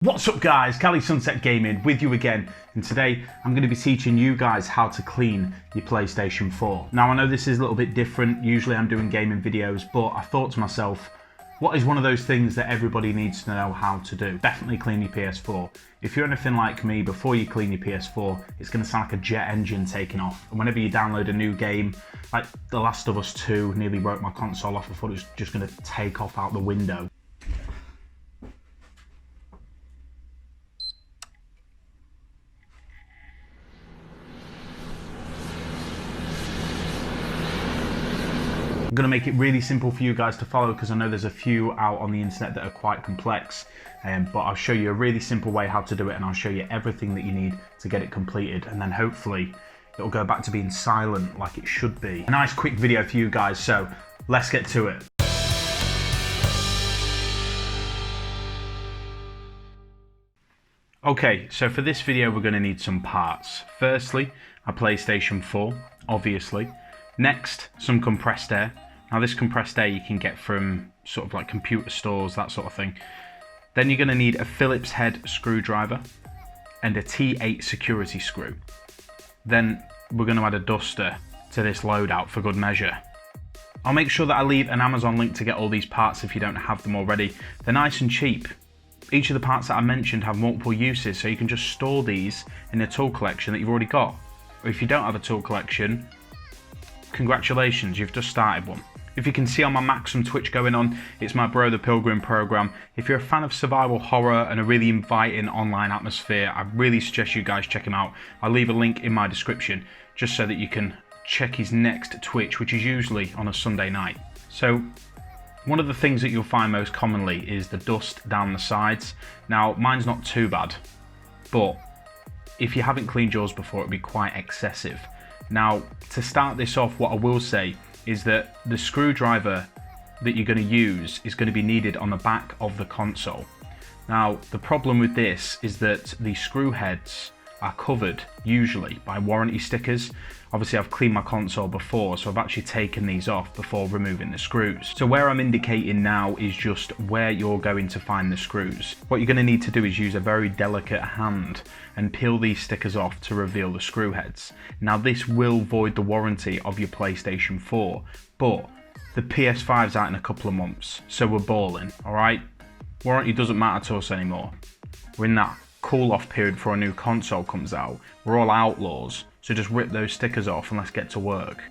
What's up guys, Cali Sunset Gaming with you again, and today I'm going to be teaching you guys how to clean your PlayStation 4. Now I know this is a little bit different, usually I'm doing gaming videos, but I thought to myself, what is one of those things that everybody needs to know how to do? Definitely clean your PS4. If you're anything like me, before you clean your PS4, it's going to sound like a jet engine taking off. And whenever you download a new game, like The Last of Us 2 nearly broke my console off, I thought it was just going to take off out the window. I'm going to make it really simple for you guys to follow because I know there's a few out on the internet that are quite complex, but I'll show you a really simple way how to do it, and I'll show you everything that you need to get it completed, and then hopefully it'll go back to being silent like it should be. A nice quick video for you guys, so let's get to it. Okay, so for this video we're going to need some parts. Firstly, a PlayStation 4, obviously. Next, some compressed air. Now this compressed air you can get from sort of like computer stores, that sort of thing. Then you're going to need a Phillips head screwdriver and a T8 security screw. Then we're going to add a duster to this loadout for good measure. I'll make sure that I leave an Amazon link to get all these parts if you don't have them already. They're nice and cheap. Each of the parts that I mentioned have multiple uses, so you can just store these in a tool collection that you've already got. Or if you don't have a tool collection, congratulations, you've just started one. If you can see on my Mac some Twitch going on, it's my Bro the Pilgrim program. If you're a fan of survival horror and a really inviting online atmosphere, I really suggest you guys check him out. I'll leave a link in my description just so that you can check his next Twitch, which is usually on a Sunday night. So one of the things that you'll find most commonly is the dust down the sides. Now mine's not too bad, but if you haven't cleaned yours before, it'll be quite excessive. Now, to start this off, what I will say is that the screwdriver that you're going to use is going to be needed on the back of the console. Now, the problem with this is that the screw heads are covered usually by warranty stickers. Obviously I've cleaned my console before, so I've actually taken these off before removing the screws. So where I'm indicating now is just where you're going to find the screws. What you're going to need to do is use a very delicate hand and peel these stickers off to reveal the screw heads. Now this will void the warranty of your PlayStation 4, but the PS5's out in a couple of months, so we're balling, alright? Warranty doesn't matter to us anymore. We're in that cool off period before a new console comes out. We're all outlaws, so just rip those stickers off and let's get to work.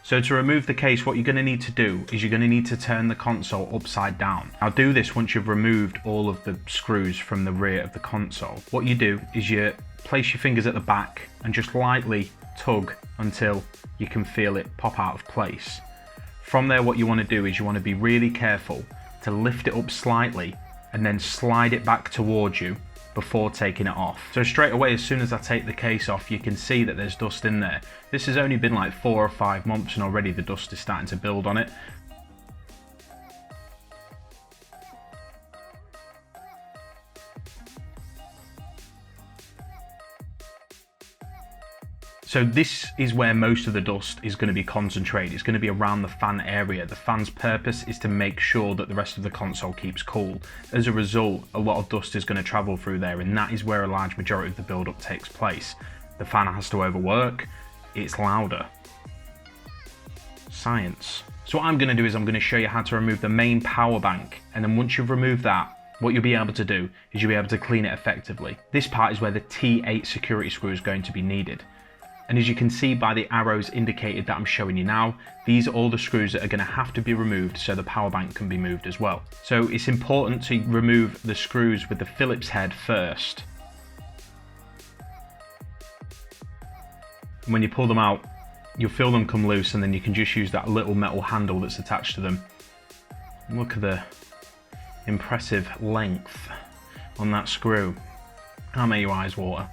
So to remove the case, what you're going to need to do is you're going to need to turn the console upside down. Now do this once you've removed all of the screws from the rear of the console. What you do is you place your fingers at the back and just lightly tug until you can feel it pop out of place. From there, what you want to do is you want to be really careful to lift it up slightly and then slide it back towards you before taking it off. So straight away, as soon as I take the case off, you can see that there's dust in there. This has only been like 4 or 5 months and already the dust is starting to build on it. So this is where most of the dust is going to be concentrated. It's going to be around the fan area. The fan's purpose is to make sure that the rest of the console keeps cool. As a result, a lot of dust is going to travel through there, and that is where a large majority of the build-up takes place. The fan has to overwork, it's louder. Science. So what I'm going to do is I'm going to show you how to remove the main power bank, and then once you've removed that, what you'll be able to do is you'll be able to clean it effectively. This part is where the T8 security screw is going to be needed. And as you can see by the arrows indicated that I'm showing you now, these are all the screws that are going to have to be removed so the power bank can be moved as well. So it's important to remove the screws with the Phillips head first. And when you pull them out, you'll feel them come loose, and then you can just use that little metal handle that's attached to them. Look at the impressive length on that screw. That'll make your eyes water.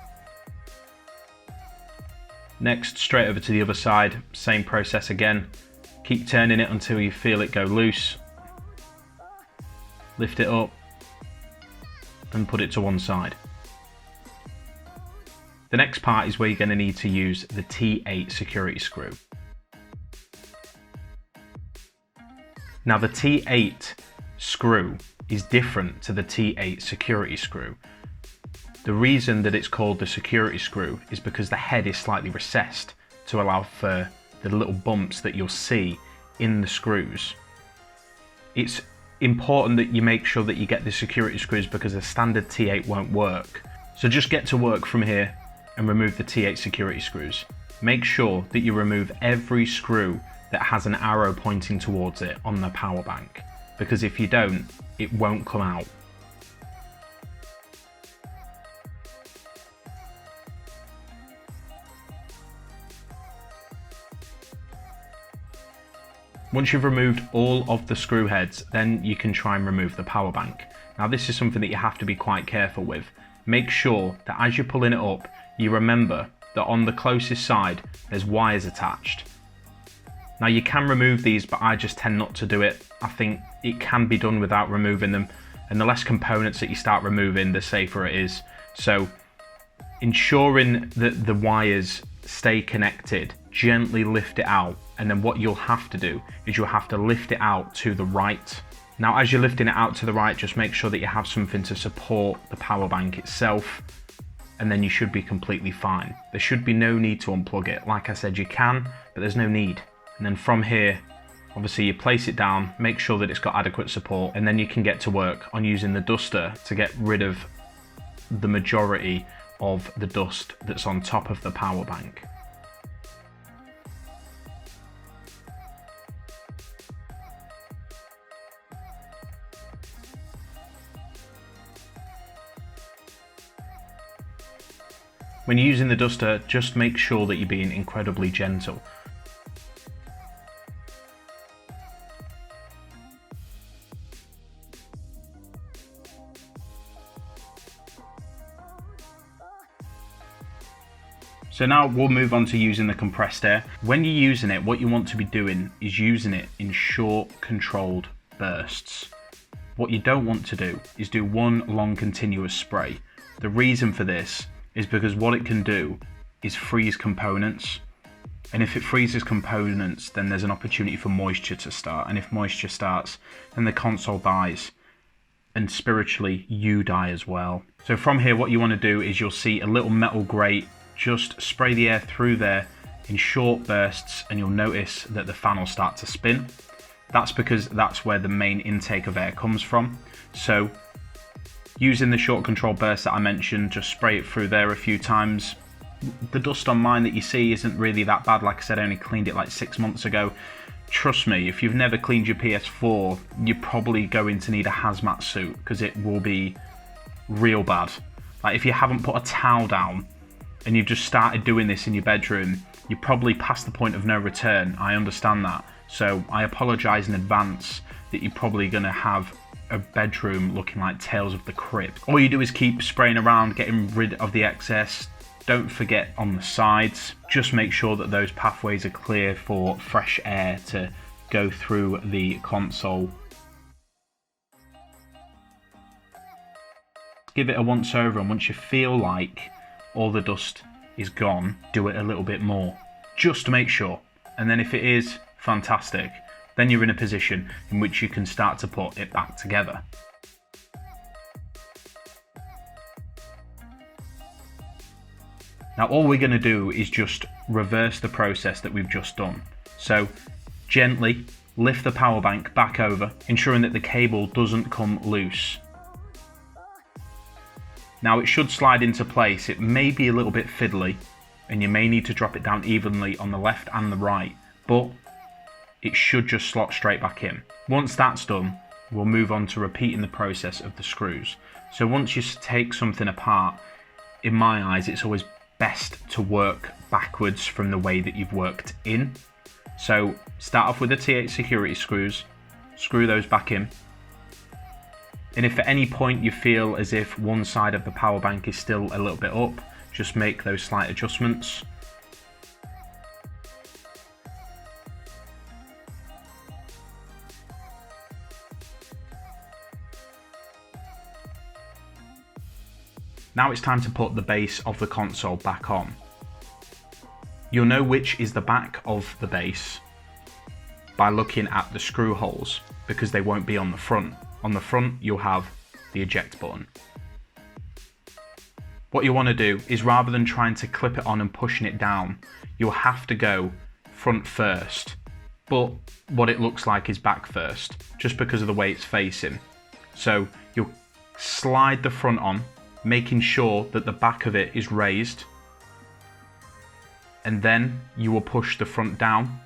Next, straight over to the other side, same process again. Keep turning it until you feel it go loose. Lift it up and put it to one side. The next part is where you're going to need to use the T8 security screw. Now the T8 screw is different to the T8 security screw. The reason that it's called the security screw is because the head is slightly recessed to allow for the little bumps that you'll see in the screws. It's important that you make sure that you get the security screws because the standard T8 won't work. So just get to work from here and remove the T8 security screws. Make sure that you remove every screw that has an arrow pointing towards it on the power bank, because if you don't, it won't come out. Once you've removed all of the screw heads, then you can try and remove the power bank. Now this is something that you have to be quite careful with. Make sure that as you're pulling it up, you remember that on the closest side, there's wires attached. Now you can remove these, but I just tend not to do it. I think it can be done without removing them, and the less components that you start removing, the safer it is. So ensuring that the wires stay connected, gently lift it out, and then what you'll have to do is you'll have to lift it out to the right. Now as you're lifting it out to the right, just make sure that you have something to support the power bank itself, and then you should be completely fine. There should be no need to unplug it. Like I said, you can, but there's no need. And then from here, obviously you place it down, make sure that it's got adequate support, and then you can get to work on using the duster to get rid of the majority of the dust that's on top of the power bank. When you're using the duster, just make sure that you're being incredibly gentle. So now we'll move on to using the compressed air. When you're using it, what you want to be doing is using it in short, controlled bursts. What you don't want to do is do one long continuous spray. The reason for this is because what it can do is freeze components. And if it freezes components, then there's an opportunity for moisture to start. And if moisture starts, then the console dies. And spiritually, you die as well. So from here, what you want to do is you'll see a little metal grate. Just spray the air through there in short bursts, and you'll notice that the fan will start to spin. That's because that's where the main intake of air comes from. So using the short control burst that I mentioned, just spray it through there a few times. The dust on mine that you see isn't really that bad. Like I said, I only cleaned it like 6 months ago. Trust me, if you've never cleaned your PS4, you're probably going to need a hazmat suit because it will be real bad. Like if you haven't put a towel down and you've just started doing this in your bedroom, you're probably past the point of no return. I understand that. So I apologise in advance that you're probably going to have a bedroom looking like Tales of the Crypt. All you do is keep spraying around, getting rid of the excess. Don't forget on the sides, just make sure that those pathways are clear for fresh air to go through the console. Give it a once over, and once you feel like all the dust is gone, do it a little bit more, just to make sure. And then if it is, fantastic. Then you're in a position in which you can start to put it back together. Now all we're going to do is just reverse the process that we've just done. So gently lift the power bank back over, ensuring that the cable doesn't come loose. Now it should slide into place. It may be a little bit fiddly and you may need to drop it down evenly on the left and the right, but it should just slot straight back in. Once that's done, we'll move on to repeating the process of the screws. So once you take something apart, in my eyes, it's always best to work backwards from the way that you've worked in. So start off with the T8 security screws, screw those back in. And if at any point you feel as if one side of the power bank is still a little bit up, just make those slight adjustments. Now it's time to put the base of the console back on. You'll know which is the back of the base by looking at the screw holes, because they won't be on the front. On the front, you'll have the eject button. What you want to do is, rather than trying to clip it on and pushing it down, you'll have to go front first, but what it looks like is back first, just because of the way it's facing. So you'll slide the front on, making sure that the back of it is raised, and then you will push the front down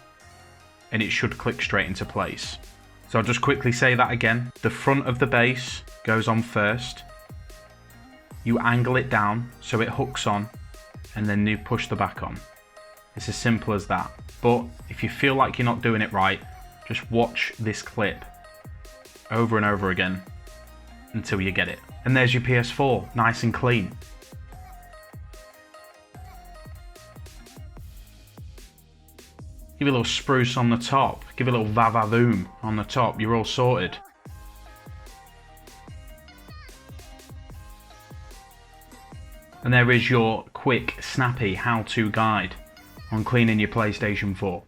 and it should click straight into place. So I'll just quickly say that again. The front of the base goes on first, you angle it down so it hooks on, and then you push the back on. It's as simple as that. But if you feel like you're not doing it right, just watch this clip over and over again until you get it. And there's your PS4, nice and clean. Give it a little spruce on the top, give it a little va-va-voom on the top, you're all sorted. And there is your quick, snappy how-to guide on cleaning your PlayStation 4.